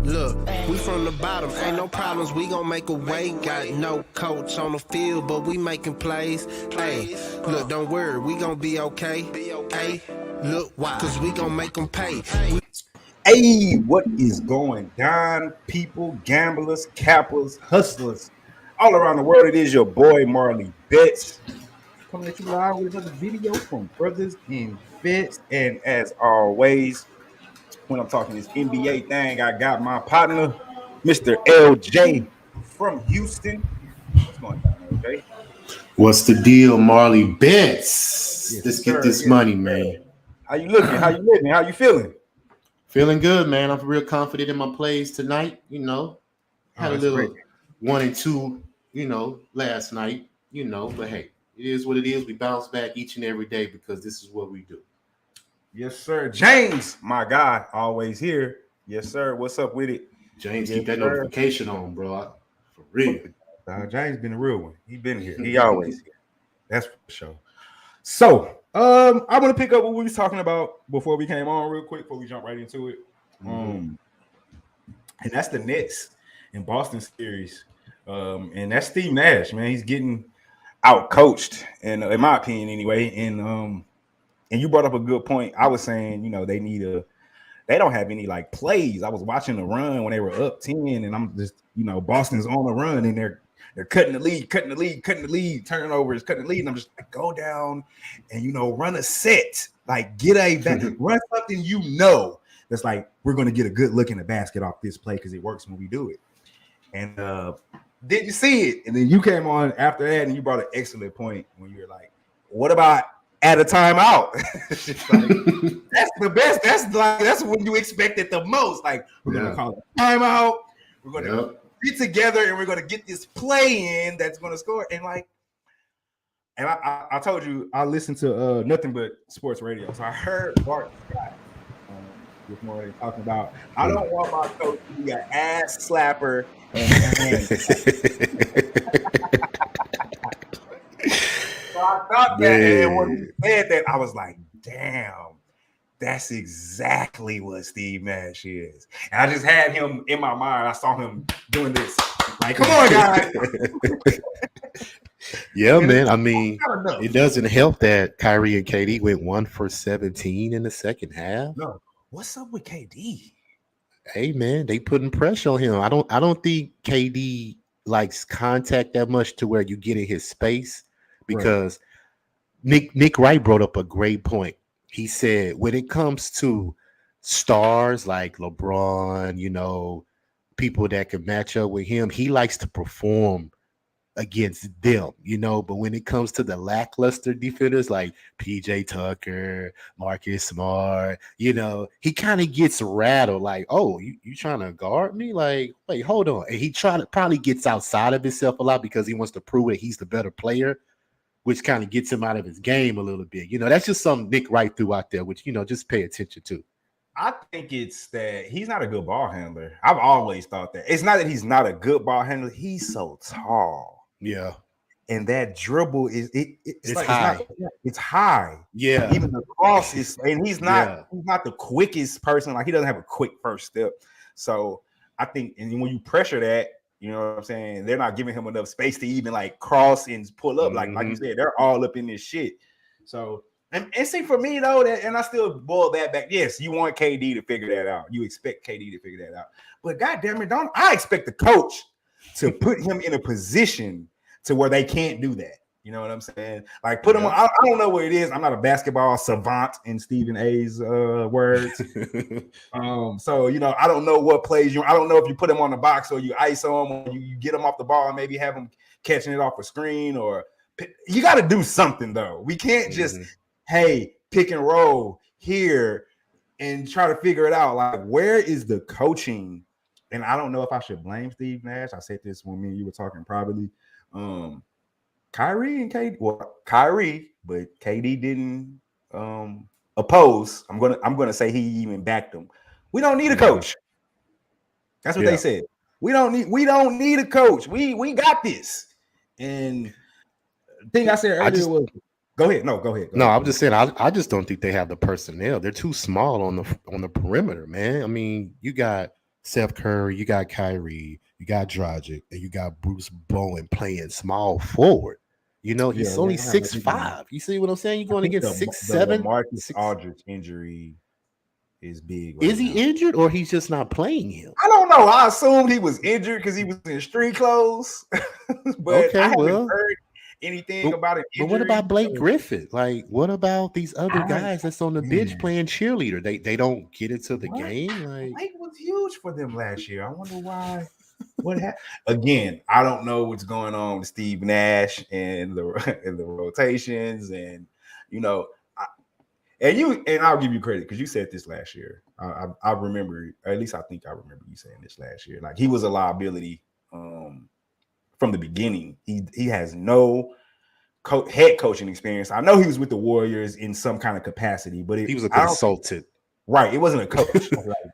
Look, we from the bottom, ain't no problems, we gon' make a way. Got no coach on the field, but we making plays. Hey, look, don't worry, we gon' be okay. Hey, look, why? Cause we gon' make them pay. Hey, what is going down, people, gamblers, cappers, hustlers, all around the world? It is your boy Marley Bets coming at you live with another video from Brothas N Bets. And as always, when I'm talking this NBA thing, I got my partner, Mr. LJ from Houston. What's going on, LJ? What's the deal, Marley Bets? Yes, Let's sir. get this money, man. How you looking? How you living? How you feeling? Feeling good, man. I'm real confident in my plays tonight. Had a little great 1 and 2, last night, but hey, it is what it is. We bounce back each and every day because this is what we do. Yes, sir. James, my guy, always here. Yes, sir. What's up with it? James, keep that notification on, bro. For real. James been a real one. He been here. He always here. That's for sure. So, I'm gonna pick up what we was talking about before we came on real quick, before we jump right into it. And that's the Nets in Boston series. And that's Steve Nash, man. He's getting out coached, and in my opinion, anyway. And you brought up a good point. I was saying, they don't have any like plays. I was watching the run when they were up 10, and I'm just, Boston's on the run, and they're cutting the lead, turnovers, cutting the lead. And I'm just like, go down and, run a set, like get a back, run something, that's like, we're going to get a good look in the basket off this play because it works when we do it. And did you see it? And then you came on after that and you brought an excellent point when you were like, what about at a timeout? Like, that's the best. That's when you expect it the most. Like, we're going to call it a timeout. We're going to get together and we're going to get this play in that's going to score. And I told you I listened to nothing but sports radio. So I heard Bart Scott this morning talking about, I don't want my coach to be an ass slapper. So I thought that, and when he said that, I was like, damn. That's exactly what Steve Nash is. And I just had him in my mind. I saw him doing this. Like, come on, guys. Yeah, man. I mean, it doesn't help that Kyrie and KD went 1 for 17 in the second half. No. What's up with KD? Hey, man, they putting pressure on him. I don't think KD likes contact that much to where you get in his space because Nick Wright brought up a great point. He said when it comes to stars like LeBron, people that can match up with him, he likes to perform against them, but when it comes to the lackluster defenders like PJ Tucker, Marcus Smart, he kind of gets rattled like, oh, you trying to guard me? Like, wait, hold on. And he probably gets outside of himself a lot because he wants to prove that he's the better player, which kind of gets him out of his game a little bit. That's just something Nick Wright threw out there, which, just pay attention to. I think it's that he's not a good ball handler. I've always thought that. It's not that he's not a good ball handler. He's so tall. Yeah. And that dribble it's like, high. It's high. Yeah. Even the cross is, and he's not the quickest person. Like, he doesn't have a quick first step. So I think, and when you pressure that, you know what I'm saying, they're not giving him enough space to even like cross and pull up. Like you said, they're all up in this shit. So and see, for me though, and I still boil that back. Yes, you want KD to figure that out. You expect KD to figure that out. But goddamn it, I expect the coach to put him in a position to where they can't do that. You know what I'm saying? Like, put him on. I don't know what it is. I'm not a basketball savant in Stephen A's words. So, I don't know what plays I don't know if you put him on the box or you ISO him or you get him off the ball and maybe have him catching it off a screen, or you got to do something though. We can't just, hey, pick and roll here and try to figure it out. Like, where is the coaching? And I don't know if I should blame Steve Nash. I said this when me and you were talking privately. Kyrie and KD, well, Kyrie, but KD didn't oppose. I'm gonna say he even backed him. We don't need a coach. That's what they said. We don't need a coach. We got this. And the thing I said earlier was, go ahead. No, go ahead. No, I'm just saying I just don't think they have the personnel. They're too small on the perimeter, man. I mean, you got Seth Curry, you got Kyrie, you got Dragic, and you got Bruce Bowen playing small forward. You know, he's only 6'5". You see what I'm saying? You're going against 6'7". Marcus Aldridge injury is big. Is he injured or he's just not playing him? I don't know. I assumed he was injured because he was in street clothes. But I haven't heard anything about it. But what about Blake Griffin? Like, what about these other guys that's on the bench playing cheerleader? They don't get into the game. Like, Blake was huge for them last year. I wonder why. What happened? Again, I don't know what's going on with Steve Nash and the rotations, and and I'll give you credit because you said this last year. I remember, or at least I think I remember you saying this last year. Like, he was a liability from the beginning. He has no head coaching experience. I know he was with the Warriors in some kind of capacity, but he was a consultant. Right, it wasn't a coach.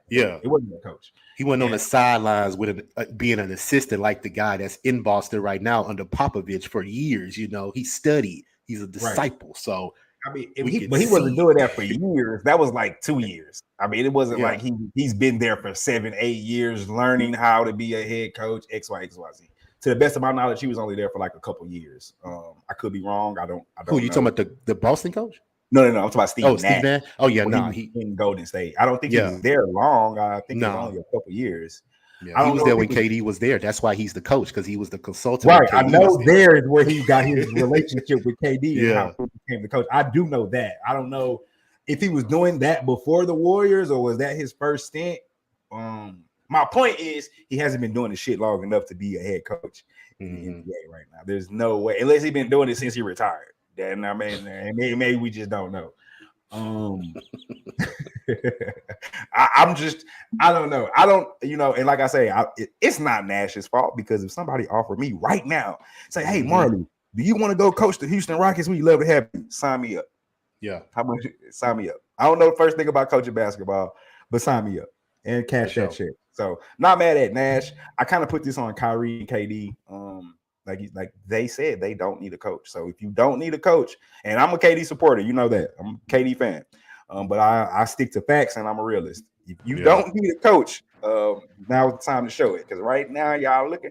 Yeah, it wasn't a coach. He went on the sidelines with being an assistant, like the guy that's in Boston right now under Popovich for years. You know, he studied. He's a disciple. Right. So I mean, he wasn't doing that for years. That was like 2 years. I mean, it wasn't like he's been there for 7-8 years learning how to be a head coach. XYZ. To the best of my knowledge, he was only there for like a couple years. I could be wrong. I don't. Who you talking about? The Boston coach? No. I'm talking about Steve Nash. Steve Nash? Oh, yeah, no. He in Golden State. I don't think he was there long. I think it was only a couple years. Yeah, he was there when KD was there. That's why he's the coach, because he was the consultant. Right. I know there is where he got his relationship with KD and how he became the coach. I do know that. I don't know if he was doing that before the Warriors or was that his first stint. My point is he hasn't been doing the shit long enough to be a head coach in the NBA right now. There's no way, unless he's been doing it since he retired. And I mean, maybe we just don't know. I don't know. And like I say, it's not Nash's fault, because if somebody offered me right now, say, hey, Marley, do you want to go coach the Houston Rockets? We'd love to have you. Sign me up. Yeah. How much? Sign me up. I don't know the first thing about coaching basketball, but sign me up and cash that check. So not mad at Nash. I kind of put this on Kyrie and KD. Like they said, they don't need a coach. So if you don't need a coach, and I'm a KD supporter, you know that. I'm a KD fan. But I stick to facts, and I'm a realist. If you don't need a coach, now's the time to show it. Because right now, y'all looking,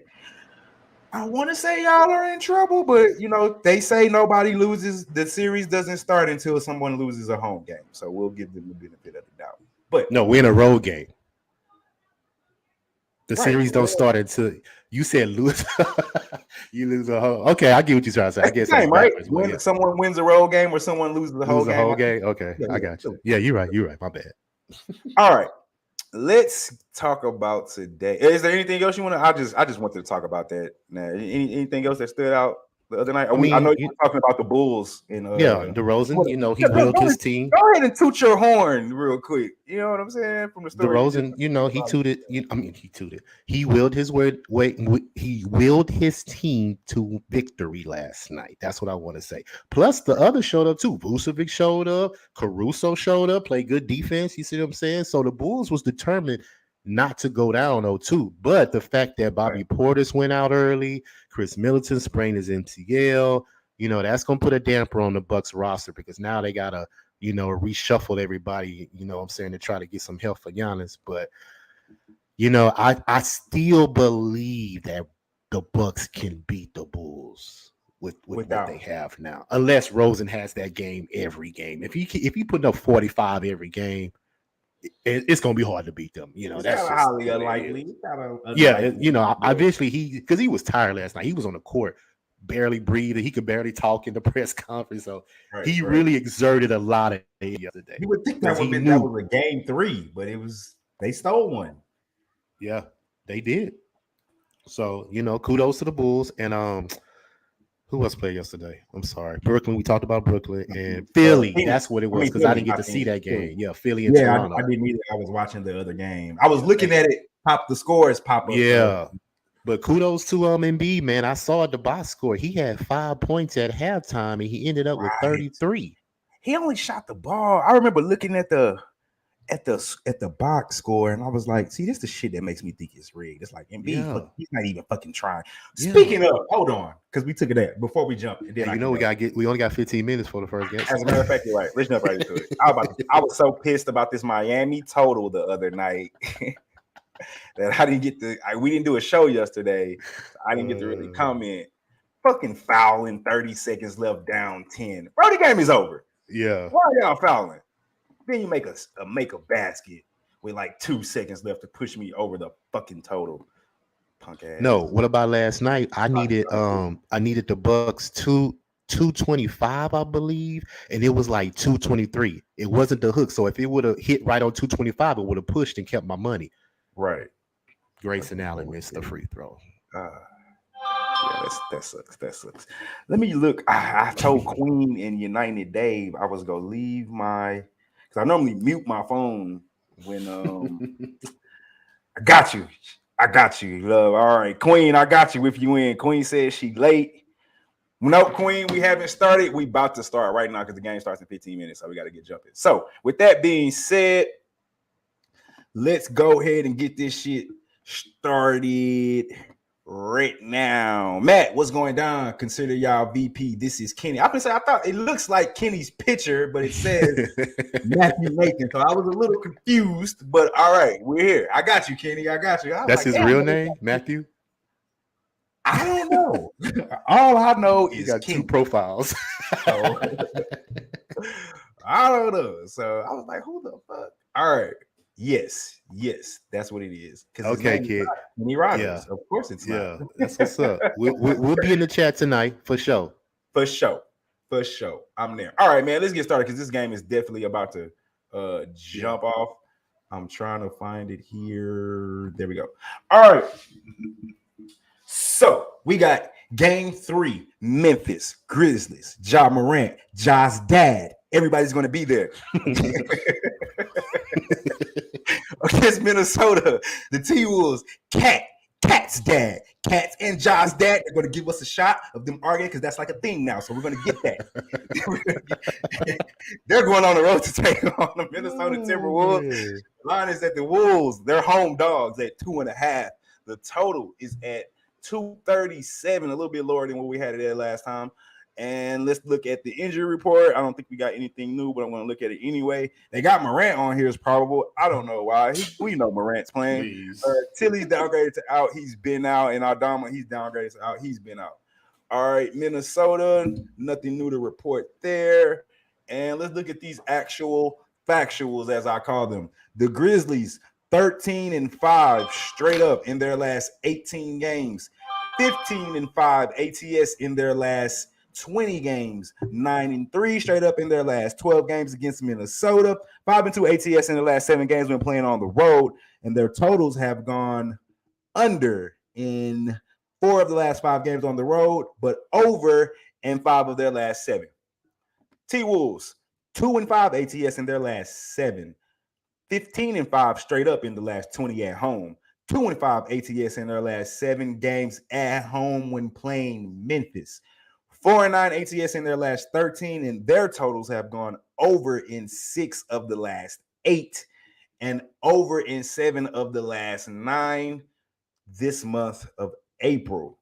I want to say y'all are in trouble, but they say nobody loses. The series doesn't start until someone loses a home game. So we'll give them the benefit of the doubt. But no, we're in a road game. The series don't start until you said lose. You lose a whole. Okay, I get what you're trying to say. I guess same, right? When someone wins a road game or someone loses the whole game. Okay, I got you. Yeah, you're right. My bad. All right, let's talk about today. Is there anything else you want to? I just wanted to talk about that. Now, anything else that stood out the other night? I know you were talking about the Bulls and DeRozan. He willed his team. Go ahead and toot your horn real quick. You know what I'm saying? From the story. DeRozan, he tooted. He tooted. He willed his He willed his team to victory last night. That's what I want to say. Plus, the others showed up too. Vucevic showed up. Caruso showed up. Played good defense. You see what I'm saying? So the Bulls was determined not to go down 0-2, but the fact that Bobby Portis went out early, Chris Middleton sprained his MCL, that's going to put a damper on the Bucks roster, because now they got to, reshuffle everybody, what I'm saying, to try to get some help for Giannis. But, I still believe that the Bucks can beat the Bulls with what they have now, unless Rosen has that game every game. If he put up 45 every game, it's gonna be hard to beat them. That's highly unlikely. Eventually because he was tired last night. He was on the court, barely breathing. He could barely talk in the press conference. So he really exerted a lot of yesterday. You would think that was a game 3, but they stole one. Yeah, they did. So kudos to the Bulls and who else played yesterday? I'm sorry. Brooklyn. We talked about Brooklyn and Philly. That's what it was, because I didn't get to see that game. Yeah, Philly and Toronto. I didn't either. I was watching the other game. I was looking at it. The scores pop up. Yeah. But kudos to Embiid, man. I saw the box score. He had 5 points at halftime, and he ended up with 33. He only shot the ball. I remember looking at the box score, and I was like, see, this is the shit that makes me think it's rigged. It's like Embiid, he's not even fucking trying. Speaking of, hold on, because we took it there before we jumped. And then we only got 15 minutes for the first game. As a matter of fact, you're right. Let's jump right into it. I was so pissed about this Miami total the other night. that I didn't get we didn't do a show yesterday. So I didn't get to really comment. Fucking fouling 30 seconds left down 10. Bro, the game is over. Yeah. Why are y'all fouling? Then you make a basket with like 2 seconds left to push me over the fucking total. Punk ass. No, what about last night? I needed the Bucks 225, I believe, and it was like 223. It wasn't the hook. So if it would have hit right on 225, it would have pushed and kept my money. Right. Grayson Allen missed the free throw. Yeah, that sucks. Let me look. I told Queen and United Dave I was gonna leave because I normally mute my phone when I got you, love. All right, Queen, I got you if you in. Queen says she late. No, Queen, we haven't started. We about to start right now because the game starts in 15 minutes, so we got to get jumping. So with that being said, let's go ahead and get this shit started right now. Matt, what's going down? Consider y'all VP. This is Kenny. I thought it looks like Kenny's picture, but it says Matthew Nathan. So I was a little confused, but all right, we're here. I got you, Kenny. I got you. That's his real name, Matthew? I don't know. All I know is got Kenny. 2 profiles. So, I don't know. So I was like, who the fuck? All right. Yes, that's what it is. Okay, kid. Kenny Rogers. Yeah. Of course it's not. Yeah, that's what's up. We'll be in the chat tonight for sure. For sure. I'm there. All right, man. Let's get started because this game is definitely about to jump off. I'm trying to find it here. There we go. All right. So we got game 3, Memphis Grizzlies, Ja Morant, Ja's dad. Everybody's going to be there. Against Minnesota, the T-Wolves, Cat's dad. Cat's and Ja's dad are going to give us a shot of them arguing because that's like a thing now. So we're going to get that. They're going on the road to take on the Minnesota Timberwolves. Line is that the Wolves, they're home dogs at 2.5. The total is at 237, a little bit lower than what we had it at last time. And let's look at the injury report. I don't think we got anything new, but I'm going to look at it anyway. They got Morant on here as probable. I don't know why. We know Morant's playing. Tilly's downgraded to out. He's been out. And Aldama, he's downgraded to out. He's been out. All right, Minnesota, nothing new to report there. And let's look at these actual factuals, as I call them. The Grizzlies, 13-5 straight up in their last 18 games. 15-5 ATS in their last 20 games, 9-3 straight up in their last 12 games against Minnesota, 5-2 ATS in the last 7 games when playing on the road, and their totals have gone under in 4 of the last 5 games on the road, but over in 5 of their last 7. T-Wolves, 2-5 ATS in their last 7, 15-5 straight up in the last 20 at home, 2-5 ATS in their last 7 games at home when playing Memphis. 4-9 ATS in their last 13, and their totals have gone over in 6 of the last 8 and over in 7 of the last 9 this month of April.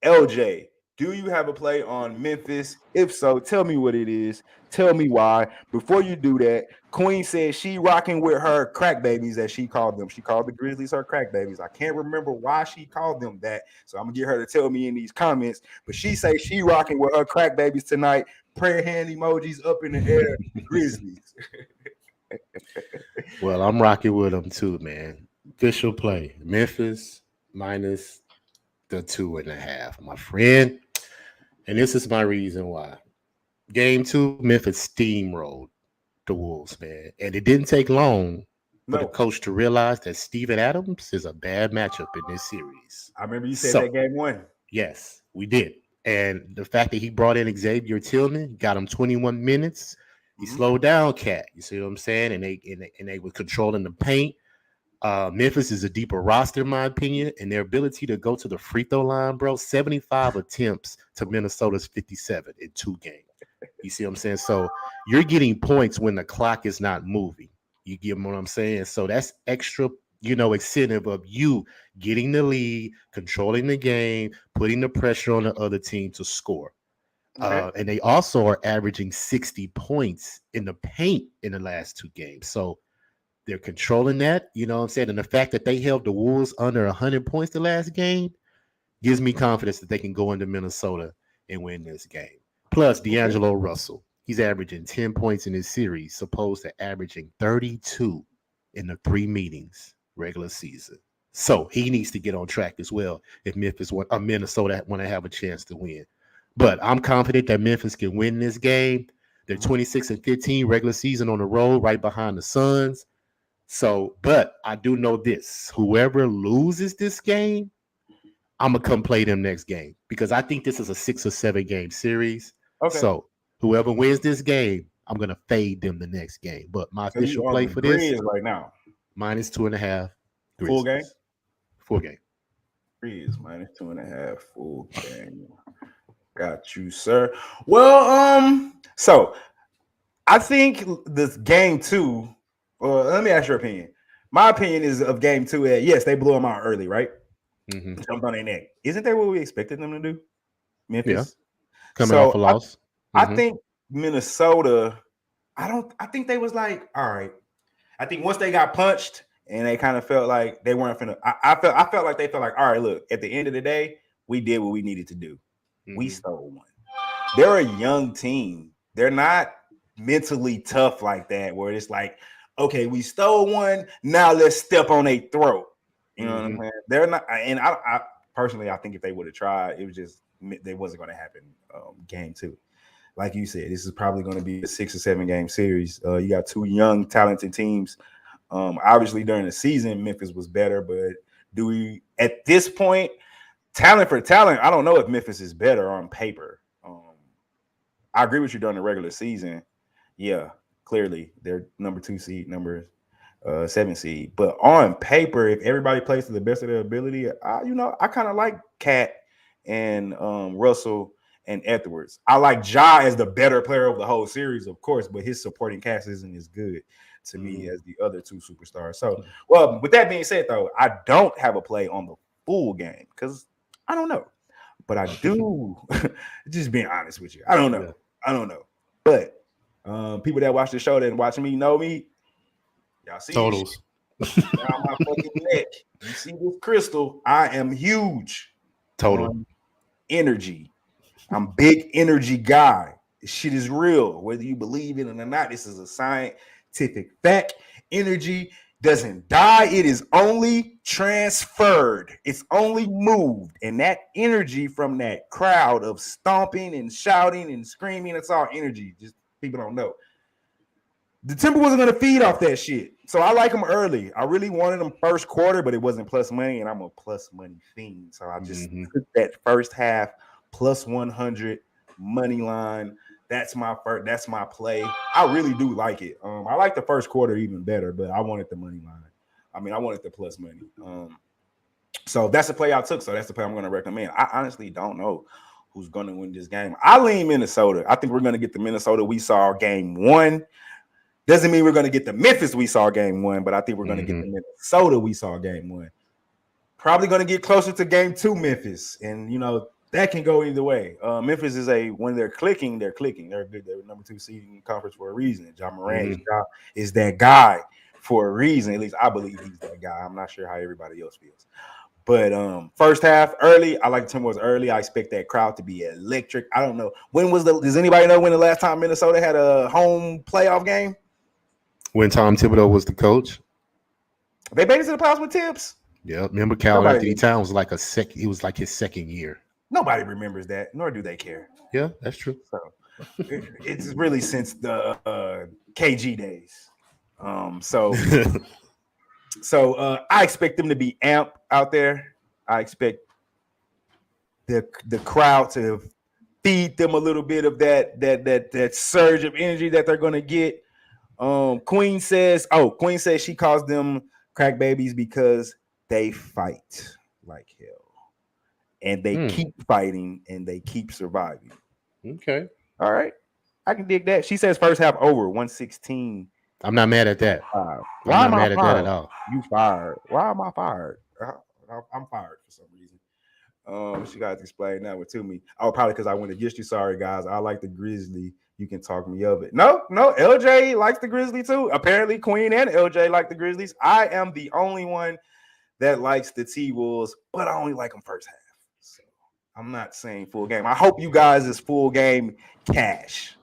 LJ, do you have a play on Memphis? If so, tell me what it is. Tell me why. Before you do that, Queen says she rocking with her crack babies, as she called them. She called the Grizzlies her crack babies. I can't remember why she called them that, so I'm going to get her to tell me in these comments. But she says she rocking with her crack babies tonight. Prayer hand emojis up in the air. Grizzlies. Well, I'm rocking with them too, man. Official play. Memphis minus the 2.5, my friend. And this is my reason why. Game 2, Memphis steamrolled the Wolves, man. And it didn't take long for the coach to realize that Steven Adams is a bad matchup in this series. I remember you said that game 1. Yes, we did. And the fact that he brought in Xavier Tillman, got him 21 minutes. He slowed down Cat. You see what I'm saying? And they were controlling the paint. Memphis is a deeper roster, in my opinion, and their ability to go to the free throw line, bro, 75 attempts to Minnesota's 57 in 2 games. You see what I'm saying? So you're getting points when the clock is not moving. You get what I'm saying? So that's extra, incentive of you getting the lead, controlling the game, putting the pressure on the other team to score. Okay. And they also are averaging 60 points in the paint in the last 2 games. So They're controlling that, you know what I'm saying? And the fact that they held the Wolves under 100 points the last game gives me confidence that they can go into Minnesota and win this game. Plus, D'Angelo Russell, he's averaging 10 points in this series, opposed to averaging 32 in the 3 meetings regular season. So he needs to get on track as well if Minnesota want to have a chance to win. But I'm confident that Memphis can win this game. They're 26-15 regular season on the road, right behind the Suns. So, but I do know this: whoever loses this game, I'm gonna come play them next game because I think this is a 6 or 7 game series. Okay. So whoever wins this game, I'm gonna fade them the next game. But my official play for this right now -2.5. full game. Full game. Grizz -2.5 full game. Got you, sir. Well, so I think this game 2. Let me ask your opinion. My opinion is of game 2. Yes, they blew them out early, right? Jumped on their neck. Isn't that what we expected them to do? Memphis, yeah, coming off a loss. I think Minnesota. I think they was like, all right. I think once they got punched and they kind of felt like they weren't finna. I felt like they felt like, all right, look. At the end of the day, we did what we needed to do. We stole one. They're a young team. They're not mentally tough like that, where it's like, okay, we stole one. Now let's step on their throat. You know what I'm saying? They're not. And I personally, I think if they would have tried, it was just they wasn't going to happen. Game 2, like you said, this is probably going to be a 6 or 7 game series. You got 2 young, talented teams. Obviously, during the season, Memphis was better, but do we at this point? Talent for talent, I don't know if Memphis is better on paper. I agree with you during the regular season. Yeah, clearly they're number 2 seed, number 7 seed. But on paper, if everybody plays to the best of their ability, I kind of like Cat and Russell and Edwards. I like Ja as the better player of the whole series, of course, but his supporting cast isn't as good to me as the other 2 superstars. So, well, with that being said, though, I don't have a play on the full game because I don't know, but I do. Just being honest with you, I don't know. Yeah. I don't know, but people that watch the show that watch me know me. Y'all see totals down my fucking neck. You see this crystal? I am huge. Total energy. I'm big energy guy. This shit is real, whether you believe it or not. This is a scientific fact. Energy doesn't die. It is only transferred. It's only moved. And that energy from that crowd of stomping and shouting and screaming, it's all energy. Just people don't know. The Timberwolves are going to feed off that shit. So I like them early. I really wanted them first quarter, but it wasn't plus money, and I'm a plus money fiend. So I just took that first half plus 100 money line. That's my play. I really do like it. I like the first quarter even better, but I wanted the money line. I mean, I wanted the plus money. So that's the play I took. So that's the play I'm going to recommend. I honestly don't know who's going to win this game. I lean Minnesota. I think we're going to get the Minnesota we saw game 1. Doesn't mean we're going to get the Memphis we saw game 1, but I think we're going to get the Minnesota we saw game 1. Probably going to get closer to game 2 Memphis. And, that can go either way. Memphis is when they're clicking, they're clicking. They're good. They're number 2 seed in the conference for a reason. Ja Morant is that guy for a reason. At least I believe he's that guy. I'm not sure how everybody else feels. But first half early, I like the Timberwolves early. I expect that crowd to be electric. I don't know. Does anybody know when the last time Minnesota had a home playoff game? When Tom Thibodeau was the coach. They made it to the playoffs with Tibbs. Yeah, remember Carl Anthony Towns was like it was like his second year. Nobody remembers that, nor do they care. Yeah, that's true. So it's really since the KG days. So I expect them to be amped out there. I expect the crowd to feed them a little bit of that surge of energy that they're going to get. Queen says she calls them crack babies because they fight like hell. And they keep fighting and they keep surviving. Okay. All right. I can dig that. She says first half over 116. I'm not mad at that. Why I'm not mad at that at all. You fired. Why am I fired? I'm fired for some reason. She got to explain that one to me. Oh, probably because I went against you. Sorry, guys. I like the Grizzly. You can talk me of it. No, LJ likes the Grizzly too. Apparently, Queen and LJ like the Grizzlies. I am the only one that likes the T-Wolves, but I only like them first half. So I'm not saying full game. I hope you guys is full game cash.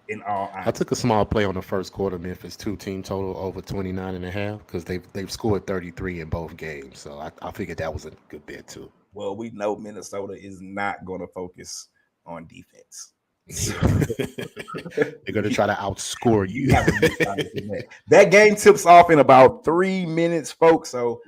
In all honesty. I took a small play on the first quarter. Memphis 2-team total over 29.5 because they've scored 33 in both games. So I figured that was a good bet too. Well, we know Minnesota is not going to focus on defense. They're going to try to outscore you. That game tips off in about 3 minutes, folks. So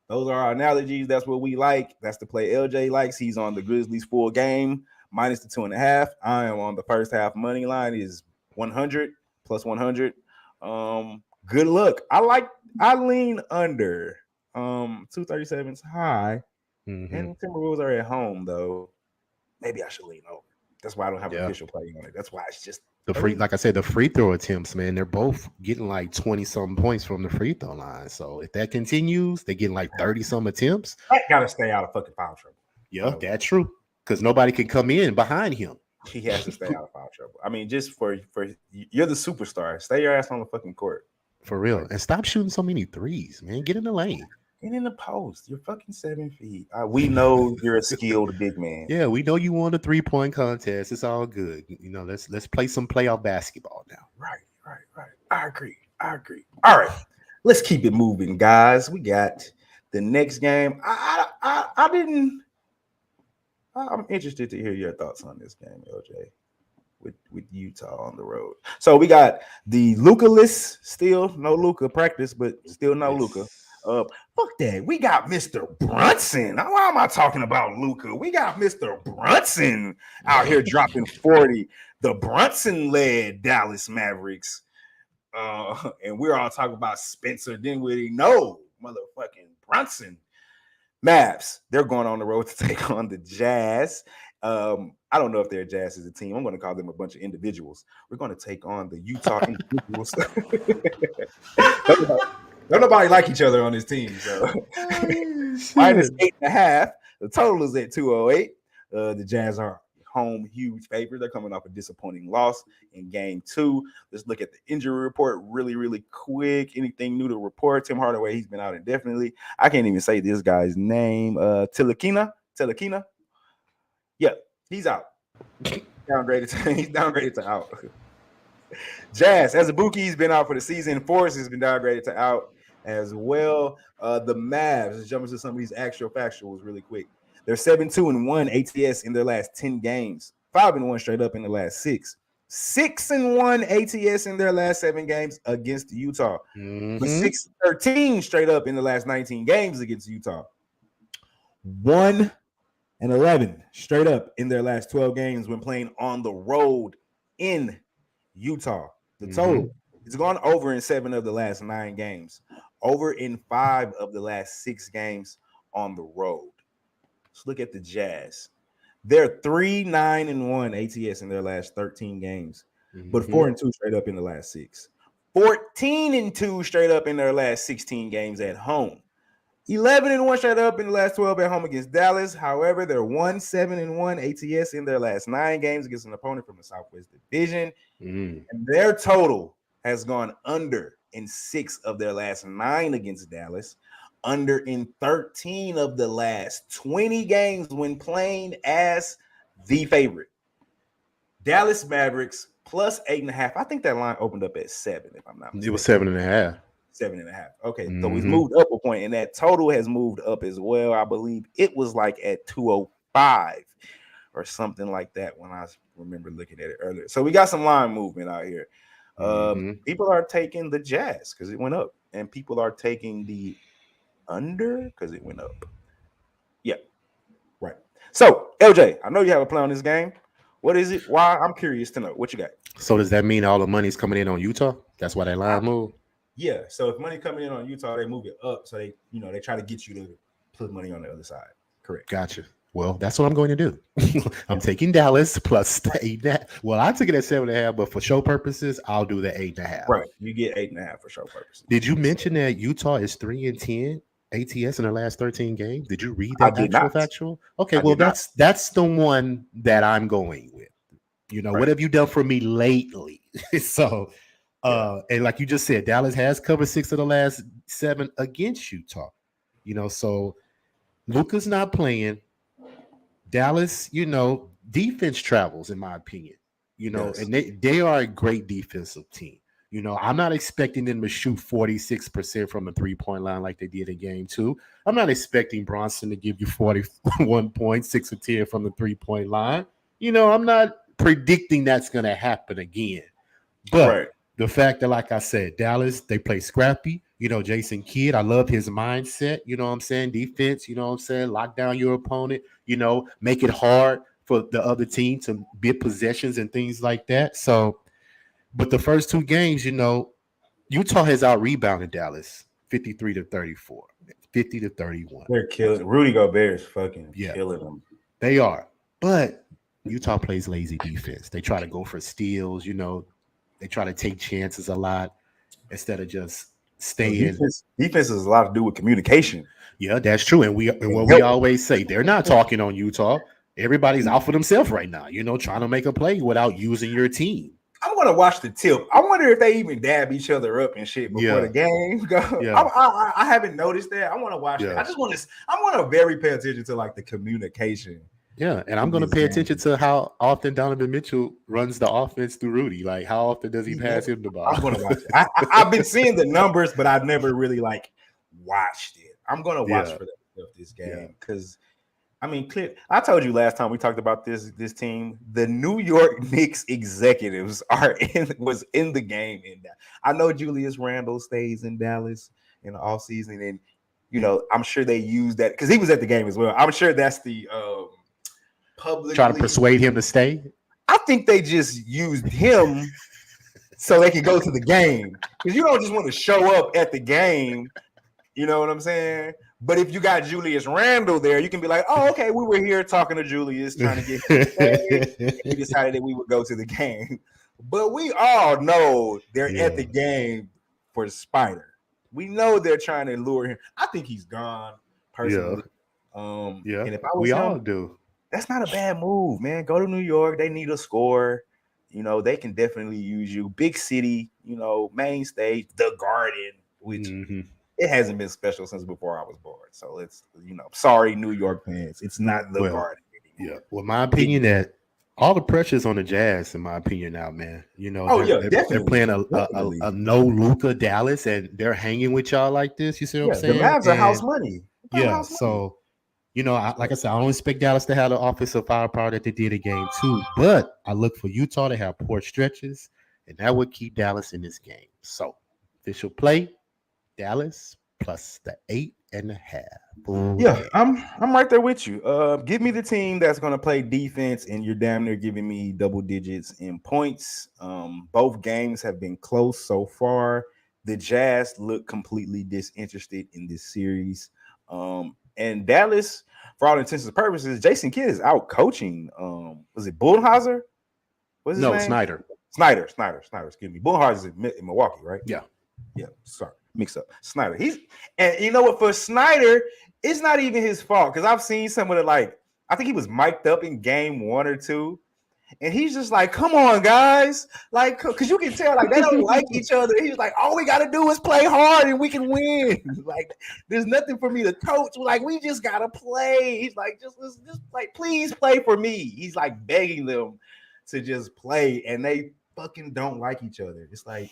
those are our analogies. That's what we like. That's the play LJ likes. He's on the Grizzlies full game minus the 2.5. I am on the first half money line is 100 plus 100. Good luck. I lean under. 237 is high. Mm-hmm. And Timberwolves are at home though. Maybe I should lean over. That's why I don't have an official play on it. That's why it's just the free, like I said, the free throw attempts, man, they're both getting like 20-something points from the free throw line. So if that continues, they're getting like 30-some attempts. That gotta stay out of fucking foul trouble. Yeah, that's true. Because nobody can come in behind him. He has to stay out of foul trouble. I mean, just for you're the superstar. Stay your ass on the fucking court. For real. And stop shooting so many threes, man. Get in the lane. Get in the post. You're fucking 7 feet. We know you're a skilled big man. Yeah, we know you won a 3-point contest. It's all good. You know, let's play some playoff basketball now. Right. I agree. All right. Let's keep it moving, guys. We got the next game. I'm interested to hear your thoughts on this game, LJ, with Utah on the road. So we got the Luka list, still no Luka practice, but still no Luka. Fuck that. We got Mr. Brunson. Why am I talking about Luka? We got Mr. Brunson out here dropping 40. The Brunson-led Dallas Mavericks. And we're all talking about Spencer Dinwiddie. No, motherfucking Brunson. Mavs, they're going on the road to take on the Jazz. I don't know if they're Jazz as a team. I'm going to call them a bunch of individuals. We're going to take on the Utah individuals. Don't nobody like each other on this team. So minus 8.5. The total is at 208. The Jazz are home huge favorites. They're coming off a disappointing loss in game 2. Let's look at the injury report really quick. Anything new to report? Tim Hardaway, he's been out indefinitely. I can't even say this guy's name. Telekina. Yeah, he's out. He's downgraded to out. Jazz, as a bookie, he's been out for the season. Forrest has been downgraded to out as well. The Mavs, let's jump into some of these actual factuals really quick. They're 7-2-1 ATS in their last 10 games. 5-1 straight up in the last 6. 6-1 ATS in their last 7 games against Utah. But 6-13 straight up in the last 19 games against Utah. 1-11 straight up in their last 12 games when playing on the road in Utah. The total has gone over in 7 of the last 9 games. Over in 5 of the last 6 games on the road. Let's look at the Jazz. They're 3-9-1 ATS in their last 13 games, but 4-2 straight up in the last 6. 14-2 straight up in their last 16 games at home. 11-1 straight up in the last 12 at home against Dallas. However, they're 1-7-1 ATS in their last 9 games against an opponent from the Southwest Division. And their total has gone under in 6 of their last 9 against Dallas. Under in 13 of the last 20 games when playing as the favorite. Dallas Mavericks plus 8.5. I think that line opened up at 7, if I'm not mistaken. It was 7.5. 7.5. Okay, so we've moved up a point, and that total has moved up as well. I believe it was like at 205 or something like that when I remember looking at it earlier. So we got some line movement out here. People are taking the Jazz because it went up, and people are taking the under because it went up. Yeah, right. So LJ, I know you have a play on this game. What is it? Why? I'm curious to know what you got. So does that mean all the money's coming in on Utah? That's why that line moved. Yeah. So if money coming in on Utah, they move it up. So they try to get you to put money on the other side. Correct. Gotcha. Well, that's what I'm going to do. I'm taking Dallas plus 8.5. Well, I took it at 7.5, but for show purposes, I'll do the 8.5. Right. You get 8.5 for show purposes. Did you mention that Utah is 3-10 ATS in the last 13 games? Did you read I that did not. factual? Okay, I well did not. that's the one that I'm going with. Right. What have you done for me lately? So, and like you just said, Dallas has covered 6 of the last 7 against Utah. So Luka's not playing. Dallas, defense travels, in my opinion. Yes. And they are a great defensive team. I'm not expecting them to shoot 46% from the 3-point line like they did in game 2. I'm not expecting Bronson to give you 41 points, 6 or 10 from the 3-point line. I'm not predicting that's going to happen again. But the fact that, like I said, Dallas, they play scrappy. Jason Kidd, I love his mindset. You know what I'm saying? Defense, you know what I'm saying? Lock down your opponent, make it hard for the other team to get possessions and things like that. So, but the first 2 games, Utah has out-rebounded Dallas 53-34, 50-31. They're killing. Rudy Gobert is fucking killing them. They are. But Utah plays lazy defense. They try to go for steals, they try to take chances a lot instead of just staying. Defense has a lot to do with communication. Yeah, that's true. And what we always say, they're not talking on Utah. Everybody's out for themselves right now, trying to make a play without using your team. I want to watch the tip. I wonder if they even dab each other up and shit before the game go. Yeah. I haven't noticed that. I want to watch it. I want to very pay attention to like the communication. Yeah, and I'm going to pay attention to how often Donovan Mitchell runs the offense through Rudy. Like, how often does he pass him the ball? I'm going to watch it. I've been seeing the numbers, but I've never really like watched it. I'm going to watch for this game because. I mean, I told you last time we talked about this team. The New York Knicks executives was in the game in that. I know Julius Randle stays in Dallas in the offseason, and I'm sure they used that because he was at the game as well. I'm sure that's the public trying to persuade him to stay. I think they just used him so they could go to the game because you don't just want to show up at the game. You know what I'm saying? But if you got Julius Randle there, you can be like, oh, okay, we were here talking to Julius, trying to get him to stay. We decided that we would go to the game. But we all know they're at the game for Spider. We know they're trying to lure him. I think he's gone, personally. And if I was him, all do. That's not a bad move, man. Go to New York. They need a score. They can definitely use you. Big city, main stage, the Garden, which it hasn't been special since before I was born. So it's, sorry, New York fans. It's not the Garden anymore. Yeah. Well, my opinion that all the pressure's on the Jazz, in my opinion, now, man. They're playing a no Luka Dallas, and they're hanging with y'all like this. You see what I'm saying? The Mavs are house money. So, like I said, I don't expect Dallas to have the offensive firepower that they did in game 2, but I look for Utah to have poor stretches, and that would keep Dallas in this game. So, official play. Dallas plus the 8.5. Yeah, I'm right there with you. Give me the team that's going to play defense, and you're damn near giving me double digits in points. Both games have been close so far. The Jazz look completely disinterested in this series. And Dallas, for all intents and purposes, Jason Kidd is out coaching. Was it Bullhauser? What's his name? Snyder. Excuse me. Bullhauser is in Milwaukee, right? Yeah. Sorry, mix up. Snyder. And you know what? For Snyder, it's not even his fault because I've seen some of the I think he was mic'd up in game 1 or 2, and he's just like, "Come on, guys!" Because you can tell they don't like each other. He's like, "All we got to do is play hard, and we can win." There's nothing for me to coach. We just gotta play. He's like, just please play for me. He's begging them to just play, and they fucking don't like each other. It's like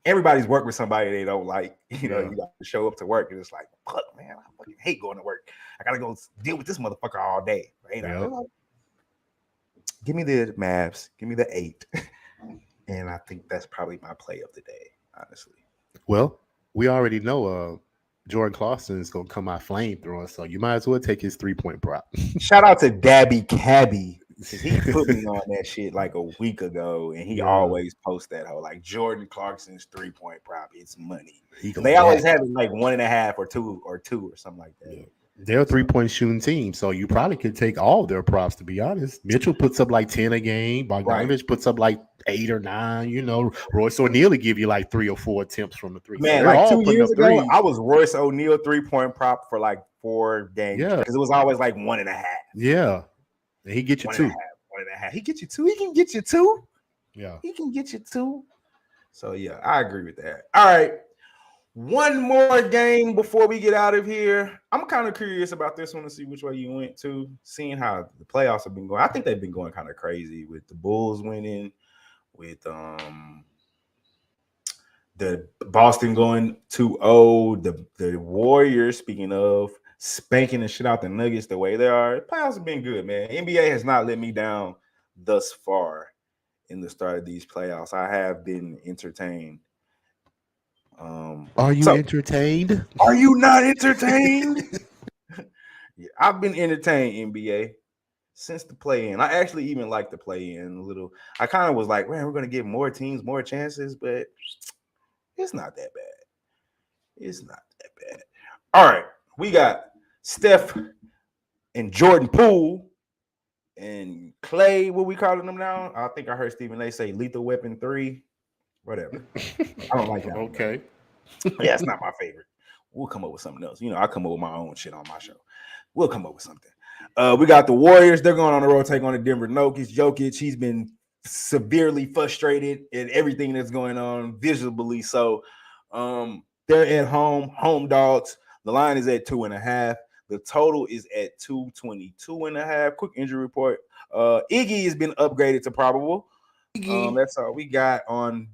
everybody's worked with somebody they don't like. You got to show up to work, and it's like, fuck, man, I fucking hate going to work. I gotta go deal with this motherfucker all day. Right? Give me the Mavs. Give me the 8, and I think that's probably my play of the day, honestly. Well, we already know Jordan Clarkson is gonna come out flamethrower, so you might as well take his 3-point prop. Shout out to Dabby Cabby. He put me on that shit a week ago, and he always posts that whole Jordan Clarkson's 3-point prop. It's money. They always have it 1.5 or 2 or something like that. Yeah. They're a 3-point shooting team, so you probably could take all their props. To be honest, Mitchell puts up 10 a game. Bogdanovich puts up 8 or 9. You know, Royce O'Neal will give you like 3 or 4 attempts from the three. So Man, they're like all 2 putting years up ago, threes. I was Royce O'Neal 3-point prop for like 4 games Yeah, because it was always like 1.5. yeah. And he get you 1.5. 2. 1.5. He get you 2. He can get you 2. Yeah. He can get you 2. So yeah, I agree with that. All right. One more game before we get out of here. I'm kind of curious about this one to see which way you went to, seeing how the playoffs have been going. I think they've been going kind of crazy with the Bulls winning, with the Boston going 2-0, the Warriors, speaking of, spanking the shit out the Nuggets the way they are. The playoffs have been good, man. NBA has not let me down thus far in the start of these playoffs. I have been entertained. Are you entertained? Are you not entertained? Yeah, I've been entertained, NBA, since the play-in. I actually even like the play-in a little. I kind of was like, man, we're going to give more teams more chances, but it's not that bad. It's not that bad. All right, we got Steph and Jordan Poole and Clay. What we calling them now? I think I heard Stephen A. say Lethal Weapon 3. Whatever. I don't like that. Okay. Yeah, it's not my favorite. We'll come up with something else. You know, I come up with my own shit on my show. We'll come up with something. We got the Warriors. They're going on the road, take on the Denver Nuggets. Jokic, he's been severely frustrated at everything that's going on, visibly so. They're at home dogs. The line is at 2.5. The total is at 222.5. Quick injury report. Iggy has been upgraded to probable. That's all we got on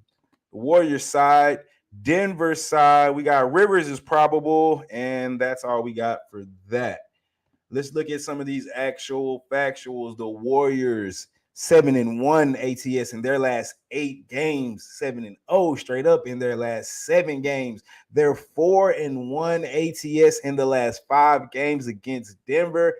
the Warriors side. Denver side, we got Rivers is probable, and that's all we got for that. Let's look at some of these actual factuals. The Warriors 7-1 ATS in their last 8 games, 7-0 straight up in their last 7 games. They're 4-1 ATS in the last 5 games against Denver.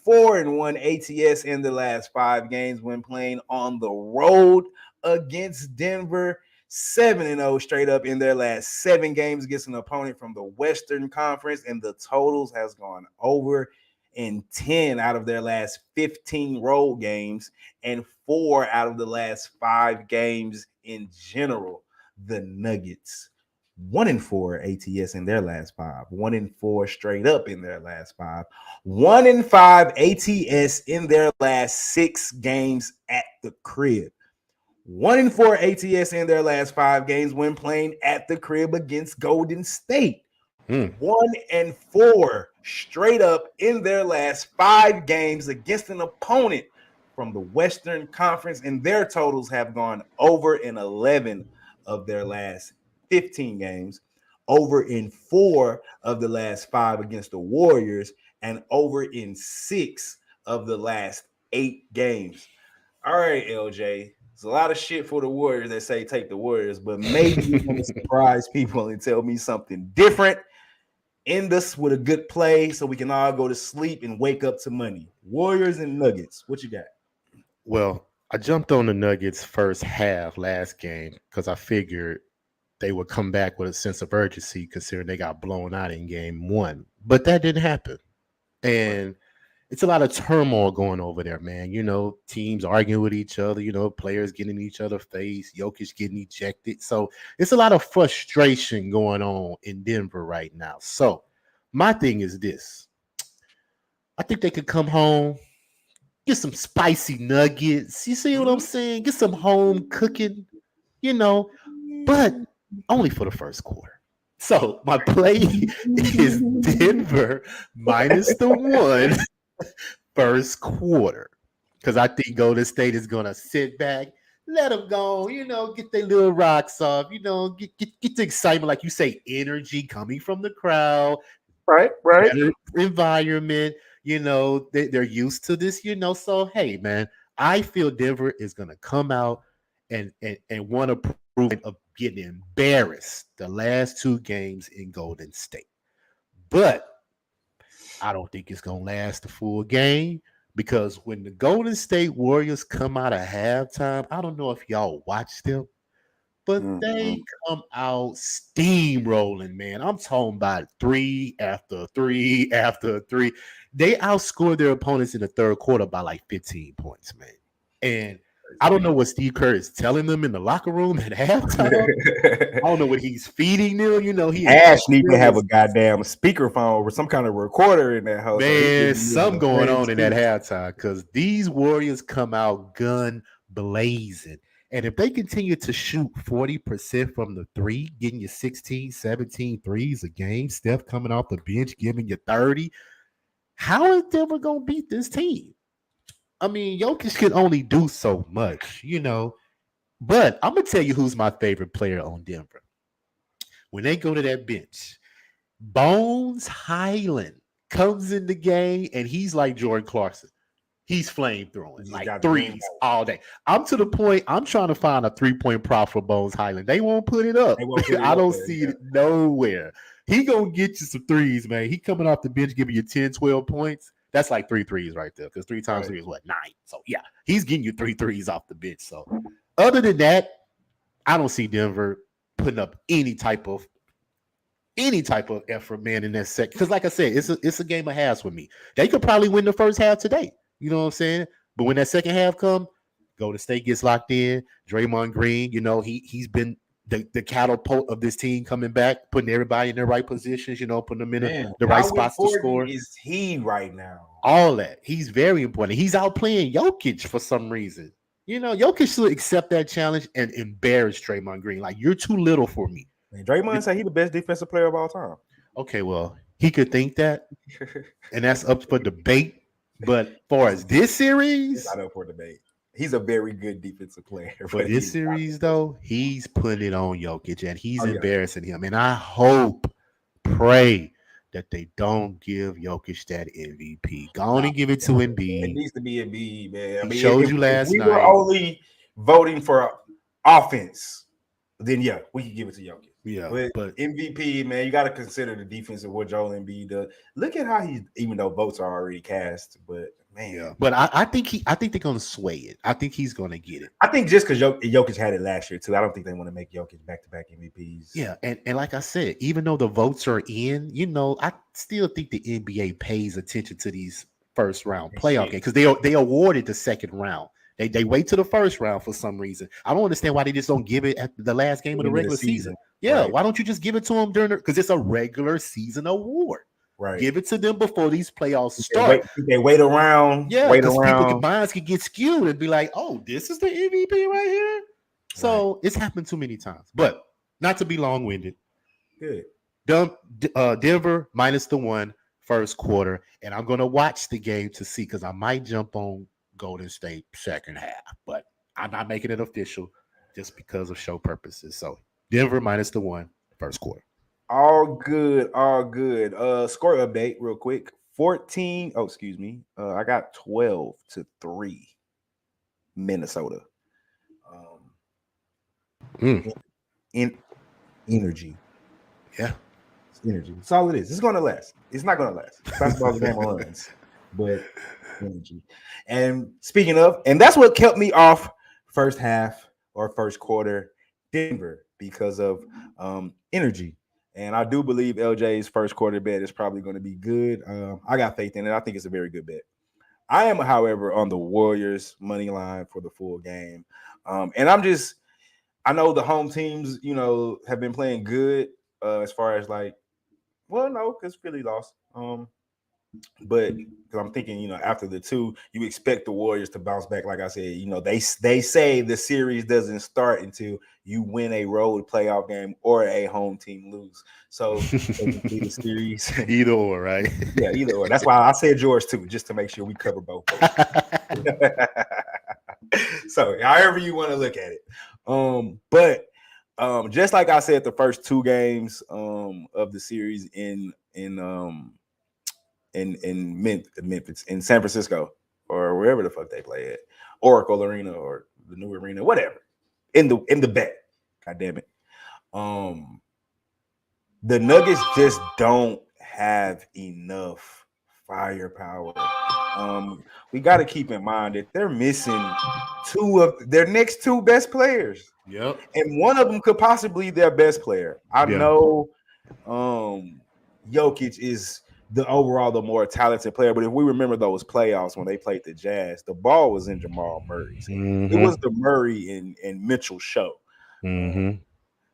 4-1 ATS in the last 5 games when playing on the road against Denver. 7-0 straight up in their last 7 games against an opponent from the Western Conference, and the totals has gone over in 10 out of their last 15 road games and 4 out of the last 5 games in general. The Nuggets 1-4 ATS in their last 5, 1-4 straight up in their last 5, 1-5 ATS in their last 6 games at the crib. 1-4 ATS in their last 5 games when playing at the crib against Golden State. 1-4 straight up in their last 5 games against an opponent from the Western Conference, and their totals have gone over in 11 of their last 15 games, over in 4 of the last 5 against the Warriors, and over in 6 of the last 8 games. All right, LJ. There's a lot of shit for the Warriors that say take the Warriors, but maybe you're going to surprise people and tell me something different. End us with a good play so we can all go to sleep and wake up to money. Warriors and Nuggets. What you got? Well, I jumped on the Nuggets first half last game because I figured they would come back with a sense of urgency considering they got blown out in game 1. But that didn't happen. And it's a lot of turmoil going over there, man. You know, teams arguing with each other, you know, players getting in each other's face, Jokic getting ejected. So it's a lot of frustration going on in Denver right now. So my thing is this. I think they could come home, get some spicy nuggets. You see what I'm saying? Get some home cooking, you know, but only for the first quarter. So my play is Denver minus the 1 first quarter, because I think Golden State is going to sit back, let them go, you know, get their little rocks off, you know, get the excitement, like you say, energy coming from the crowd. Right. Better environment, you know, they're used to this, you know. So, hey, man, I feel Denver is going to come out and want to prove of getting embarrassed the last 2 games in Golden State. But I don't think it's going to last the full game, because when the Golden State Warriors come out of halftime, I don't know if y'all watch them, but they come out steamrolling, man. I'm talking about 3 after 3 after 3. They outscored their opponents in the third quarter by like 15 points, man. And I don't know what Steve Kerr is telling them in the locker room at halftime. I don't know what he's feeding them. You know, Ash need to have a goddamn speakerphone or some kind of recorder in that house. Man, something going on in that halftime because these Warriors come out gun blazing. And if they continue to shoot 40% from the three, getting you 16, 17 threes a game, Steph coming off the bench, giving you 30, how is Denver going to beat this team? I mean, Jokic can only do so much, you know. But I'm going to tell you who's my favorite player on Denver. When they go to that bench, Bones Highland comes in the game, and he's like Jordan Clarkson. He's flame throwing like threes all day. I'm to the point, I'm trying to find a 3-point prop for Bones Highland. They won't put it up. I don't see it nowhere. He going to get you some threes, man. He coming off the bench giving you 10, 12 points. That's like 3 threes right there because 3 times 3 is what? 9. So, yeah, he's getting you 3 threes off the bench. So, other than that, I don't see Denver putting up any type of effort, man, in that second. Because, like I said, it's a game of halves with me. They could probably win the first half today. You know what I'm saying? But when that second half comes, Golden State gets locked in. Draymond Green, you know, he's been the catapult of this team coming back, putting everybody in their right positions, you know, putting them in the right spots to score. Is he right now? All that. He's very important. He's outplaying Jokic for some reason. You know, Jokic should accept that challenge and embarrass Draymond Green. Like, you're too little for me. Man, Draymond said he's the best defensive player of all time. Okay, well, he could think that, and that's up for debate. But far as this series, it's not up for debate. He's a very good defensive player. For this series, though, he's putting it on Jokic, and he's embarrassing him. And I pray that they don't give Jokic that MVP. Go on and give it to Embiid. It needs to be Embiid, man. I mean, showed you last night. We were only voting for offense. Then, yeah, we can give it to Jokic. Yeah, but MVP, man, you got to consider the defense of what Joel Embiid does. Look at how he's, even though votes are already cast, but man, yeah. But I think they're gonna sway it. I think he's gonna get it. I think just because Jokic had it last year too, I don't think they want to make Jokic back-to-back MVPs. Yeah, and like I said, even though the votes are in, you know, I still think the NBA pays attention to these first round playoff games because they awarded the second round. They wait till the first round for some reason. I don't understand why they just don't give it at the last game of the regular season. Yeah, right. Why don't you just give it to them because it's a regular season award. Right. Give it to them before these playoffs start. They wait around. Yeah, because people's minds can get skewed and be like, oh, this is the MVP right here. So it's happened too many times. But not to be long-winded. Good. Denver -1 first quarter. And I'm going to watch the game to see because I might jump on Golden State second half. But I'm not making it official just because of show purposes. So Denver -1 first quarter. All good. Score update real quick. 14. Oh, excuse me. I got 12-3 Minnesota. In energy. Yeah. It's energy. That's all it is. It's gonna last. It's not gonna last. Basketball's a game of runs, but energy. And speaking of, and that's what kept me off first half or first quarter Denver because of energy. And I do believe LJ's first quarter bet is probably going to be good. I got faith in it. I think it's a very good bet. I am, however, on the Warriors money line for the full game. And I know the home teams, you know, have been playing good as far as like, well, no, because Philly lost. But because I'm thinking, you know, after the two, you expect the Warriors to bounce back. Like I said, you know, they say the series doesn't start until you win a road playoff game or a home team lose. So they can beat the series. Either or, right? Yeah, either or. That's why I said yours too, just to make sure we cover both. So however you want to look at it. But just like I said, the first two games of the series in Memphis, in San Francisco, or wherever the fuck they play at, Oracle Arena or the new arena, whatever. In the bet. God damn it. The Nuggets just don't have enough firepower. We got to keep in mind that they're missing two of their next two best players. Yep. And one of them could possibly be their best player. I know Jokic is the more talented player. But if we remember those playoffs when they played the Jazz, the ball was in Jamal Murray's hand. It was the Murray and Mitchell show.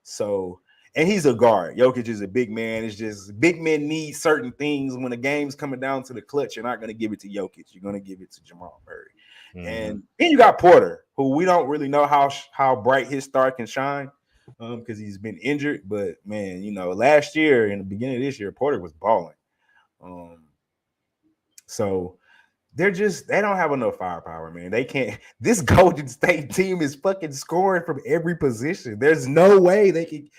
So, and he's a guard. Jokic is a big man. It's just big men need certain things. When the game's coming down to the clutch, you're not going to give it to Jokic. You're going to give it to Jamal Murray. And then you got Porter, who we don't really know how bright his star can shine because he's been injured. But, man, you know, last year and the beginning of this year, Porter was balling. So they don't have enough firepower, man. They can't. This Golden State team is fucking scoring from every position. There's no way they can.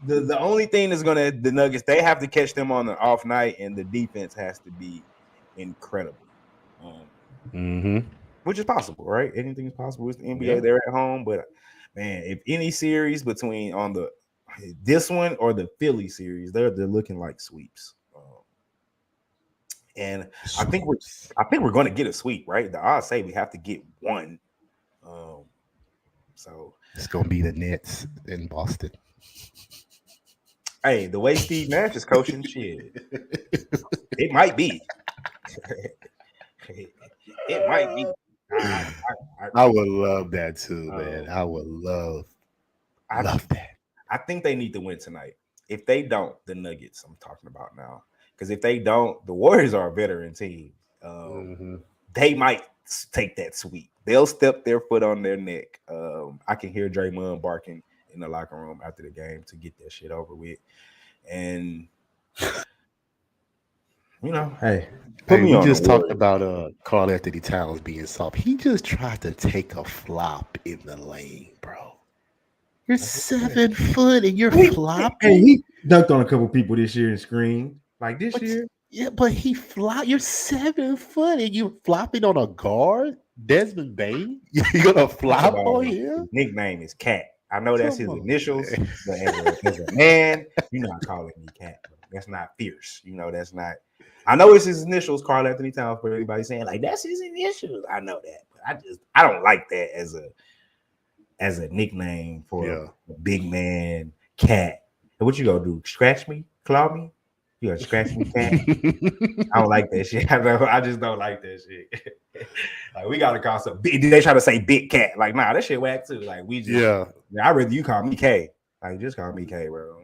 The only thing that's the Nuggets, they have to catch them on the off night, and the defense has to be incredible. Which is possible, right? Anything is possible. It's the NBA. They're at home, but man, if any series between this one or the Philly series, they're looking like sweeps. And I think we're going to get a sweep, right? The odds say we have to get one. So it's going to be the Nets in Boston. Hey, the way Steve Nash is coaching, shit, it might be. It might be. I would love that too, man. I would love that. I think they need to win tonight. If they don't, the Nuggets I'm talking about now. Because if they don't, the Warriors are a veteran team. They might take that sweep. They'll step their foot on their neck. I can hear Draymond barking in the locker room after the game to get that shit over with. And, you know, hey. We just talked about Karl Anthony Towns being soft. He just tried to take a flop in the lane, bro. You're 7 foot and you're flopping. Hey, he dunked on a couple people this year and screamed. Like this year? Yeah, but he flop. You're 7 foot and you're flopping on a guard? Desmond Bain? You're going to flop on him? His nickname is Cat. I know that's his initials, but as a man, you're not calling me Cat. That's not fierce. You know, that's not. I know it's his initials, Karl Anthony Towns, for everybody saying, like, that's his initials. I know that. But I don't like that as a nickname for a big man, Cat. And what you gonna do? Scratch me? Claw me? You gonna scratch me, Cat? I don't like that shit. I just don't like that shit. Like, we gotta call some big. They try to say Big Cat. Like, nah, that shit whack too. Like, we just I'd rather you call me K. Like, just call me K, bro.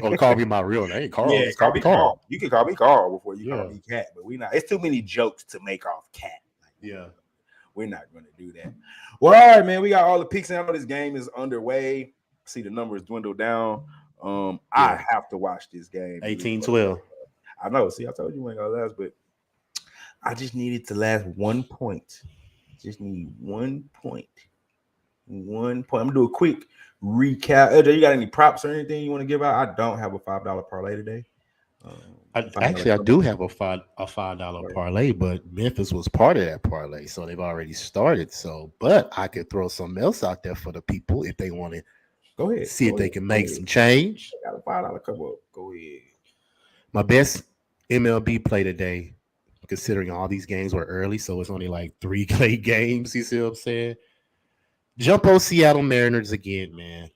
Or call me my real name, Carl. Yeah, call me Carl. You can call me Carl before you call me Cat, but we not. It's too many jokes to make off Cat. Like, we're not going to do that. Well, all right, man. We got all the picks. I know this game is underway. See the numbers dwindle down. I have to watch this game. 18-12. I know. See, I told you we ain't gonna last, but I just needed to last 1 point. Just need 1 point. 1 point. I'm gonna do a quick recap. LJ, you got any props or anything you want to give out? I don't have a $5 parlay today. I do have a $5 parlay, but Memphis was part of that parlay, so they've already started. So, but I could throw something else out there for the people if they want to. Go ahead. See if they can make some change. I got a $5 come up. Go ahead. My best MLB play today, considering all these games were early, so it's only like 3 late games. You see what I'm saying? Jump on Seattle Mariners again, man.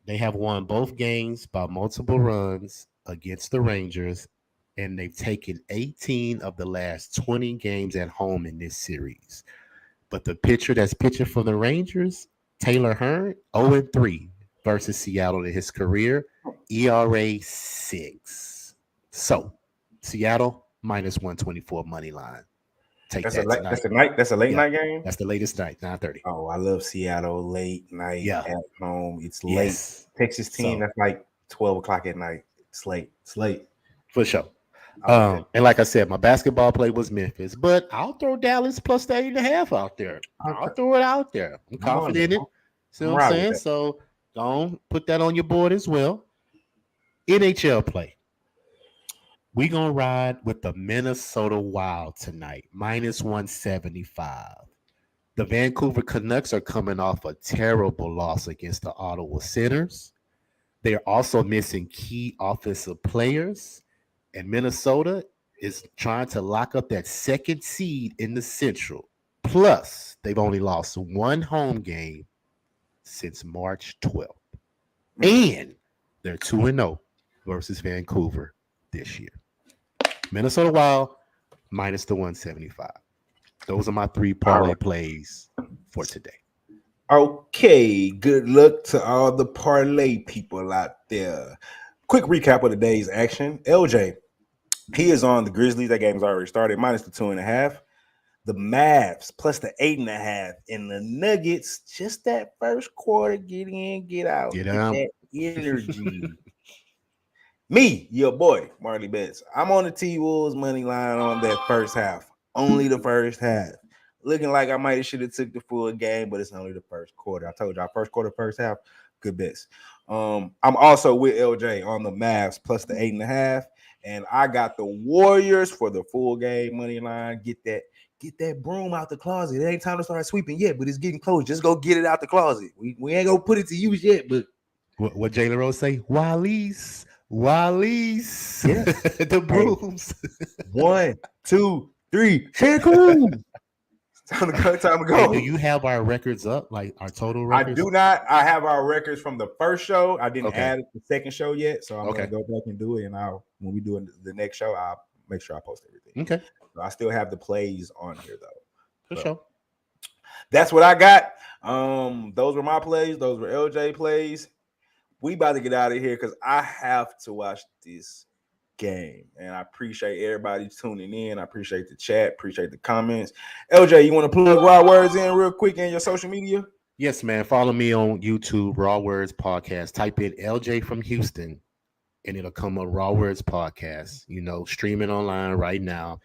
They have won both games by multiple runs against the Rangers, and they've taken 18 of the last 20 games at home in this series. But the pitcher that's pitching for the Rangers, Taylor Hearn, 0-3 versus Seattle in his career, ERA 6. So, Seattle minus 124 money line. That's a late night game. That's the latest night, 9:30. Oh, I love Seattle late night at home. It's late. Texas team, that's like 12 o'clock at night. It's late. For sure. And like I said, my basketball play was Memphis, but I'll throw Dallas plus 8.5 out there. I'll throw it out there. I'm confident in it. See what I'm saying? So don't put that on your board as well. NHL play. We're going to ride with the Minnesota Wild tonight, minus 175. The Vancouver Canucks are coming off a terrible loss against the Ottawa Senators. They're also missing key offensive players, and Minnesota is trying to lock up that second seed in the Central. Plus, they've only lost 1 home game since March 12th. And they're 2-0 versus Vancouver this year. Minnesota Wild minus the 175. Those are my 3 parlay plays for today. Okay, good luck to all the parlay people out there. Quick recap of the day's action. LJ, he is on the Grizzlies. That game's already started, minus the 2.5. The Mavs plus the 8.5, and the Nuggets. Just that first quarter, get in, get out, get that energy. Me, your boy, Marley Bets. I'm on the T-Wolves money line on that first half. Only the first half. Looking like I might have should have took the full game, but it's only the first quarter. I told y'all, first quarter, first half, good bets. I'm also with LJ on the Mavs plus the 8.5, and I got the Warriors for the full game money line. Get that broom out the closet. It ain't time to start sweeping yet, but it's getting close. Just go get it out the closet. We ain't gonna put it to use yet, but what Jalen Rose say? Wally's, yeah. the brooms. 1, 2, 3. Cancun. Time to go. Hey, do you have our records up, like our total records? I do not. I have our records from the first show. I didn't add the second show yet, so I'm gonna go back and do it. And when we do the next show, I'll make sure I post everything. Okay. So I still have the plays on here though. For sure. That's what I got. Those were my plays. Those were LJ plays. We about to get out of here because I have to watch this game, and I appreciate everybody tuning in. I appreciate the chat, appreciate the comments. LJ, you want to plug Raw Words in real quick in your social media? Yes, man. Follow me on YouTube, Raw Words Podcast. Type in LJ from Houston, and it'll come up Raw Words Podcast. Streaming online right now.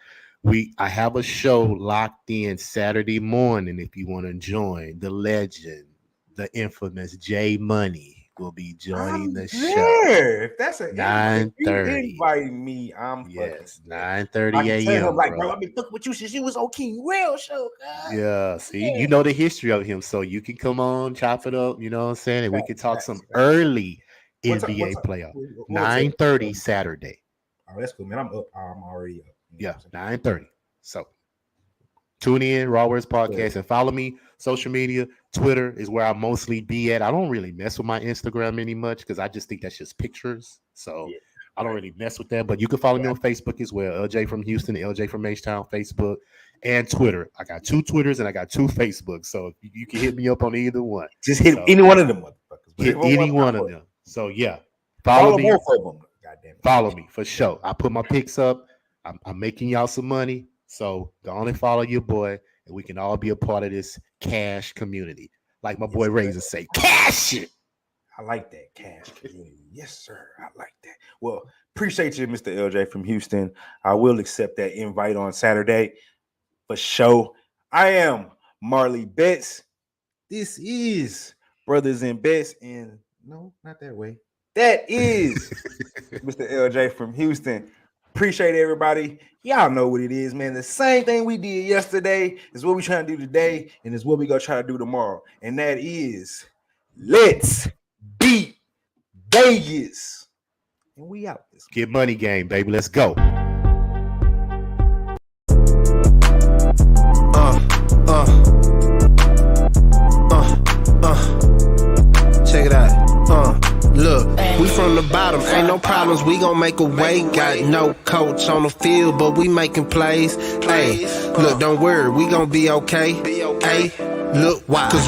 I have a show locked in Saturday morning. If you want to join, the legend, the infamous J Money will be joining the show. If that's a 9:30. Invite me. I'm 9:30 a.m. Like, bro, I've been fucking with you since you was on King Real Show, guys. Yeah, see, you know the history of him, so you can come on, chop it up. You know what I'm saying? And we can talk some early NBA playoff. 9:30 Saturday. Oh, that's cool, man. I'm up. I'm already up. Yeah, 9:30. So tune in, Raw Words Podcast, and follow me. Social media, Twitter is where I mostly be at. I don't really mess with my Instagram any much because I just think that's just pictures. So I don't really mess with that. But you can follow me on Facebook as well. LJ from Houston, LJ from H-Town, Facebook, and Twitter. I got 2 Twitters and I got 2 Facebooks. So you can hit me up on either one. Just hit any one of them motherfuckers. Hit any one of them. So yeah. Follow me. Follow me for sure. I put my pics up. I'm making y'all some money. So go on and follow your boy, and we can all be a part of this cash community. Like my boy Razor say, cash it. I like that, cash community. Yes, sir. I like that. Well, appreciate you, Mr. LJ from Houston. I will accept that invite on Saturday for sure. I am Marley Bets. This is Brothas N Bets, and no, not that way. That is Mr. LJ from Houston. Appreciate everybody. Y'all know what it is, man. The same thing we did yesterday is what we trying to do today, and is what we gonna try to do tomorrow. And that is let's beat Vegas. And we out this Get money game, baby. Let's go. Check it out. Look, we from the bottom, ain't no problems, we gon' make a way. Got no coach on the field, but we making plays. Hey, look, don't worry, we gon' be okay. Hey, look, why? 'Cause